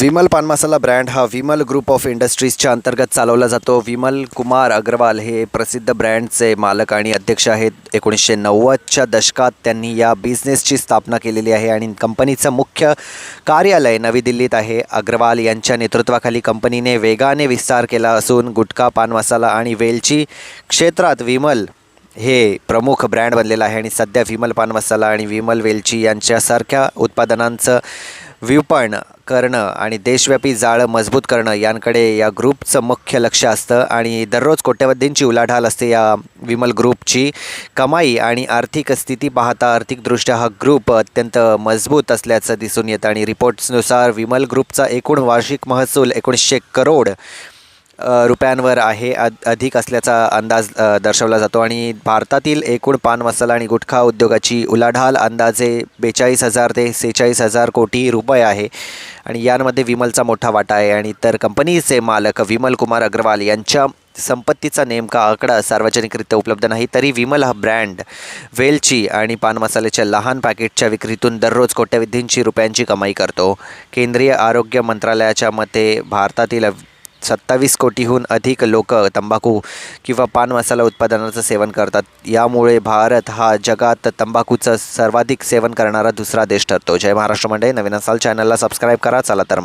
विमल पान मसाला ब्रँड हा Vimal group of इंडस्ट्रीजच्या अंतर्गत चालवला जातो. विमल कुमार अग्रवाल हे प्रसिद्ध ब्रँडचे मालक आणि अध्यक्ष आहेत. 1990च्या दशकात त्यांनी या बिझनेसची स्थापना केलेली आहे आणि कंपनीचं मुख्य कार्यालय नवी दिल्लीत आहे. अग्रवाल यांच्या नेतृत्वाखाली कंपनीने वेगाने विस्तार केला असून गुटखा, पान मसाला आणि वेलची क्षेत्रात विमल हे प्रमुख ब्रँड बनलेला आहे आणि सध्या विमल पान मसाला आणि विमल वेलची यांच्यासारख्या उत्पादनांचं विपणन करणं आणि देशव्यापी जाळं मजबूत करणं यांकडे या ग्रुपचं मुख्य लक्ष असतं आणि दररोज कोट्यवधींची उलाढाल असते. या विमल ग्रुपची कमाई आणि आर्थिक स्थिती पाहता आर्थिकदृष्ट्या हा ग्रुप अत्यंत मजबूत असल्याचं दिसून येतं आणि रिपोर्ट्सनुसार विमल ग्रुपचा एकूण वार्षिक महसूल 1900 करोड रुपयांवर आहे, अधिक असल्याचा अंदाज दर्शवला जातो आणि भारतातील एकूण पान मसाला आणि गुटखा उद्योगाची उलाढाल अंदाजे 42,000 ते 46,000 कोटी रुपये आहे आणि यांमध्ये विमलचा मोठा वाटा आहे. आणि तर कंपनीचे मालक विमल कुमार अग्रवाल यांच्या संपत्तीचा नेमका आकडा सार्वजनिकरित्या उपलब्ध नाही, तरी विमल हा ब्रँड वेलची आणि पान मसाल्याच्या लहान पॅकेटच्या विक्रीतून दररोज कोट्यवधींची रुपयांची कमाई करतो. केंद्रीय आरोग्य मंत्रालयाच्या मते भारतातील 27 कोटीहून अधिक लोक तंबाखू किंवा पान मसाला उत्पादनाचं सेवन करतात. यामुळे भारत हा जगात तंबाखूचं सर्वाधिक सेवन करणारा दुसरा देश ठरतो. जय महाराष्ट्र मंडळी, नवीन असाल चॅनलला सबस्क्राईब करा. चला तर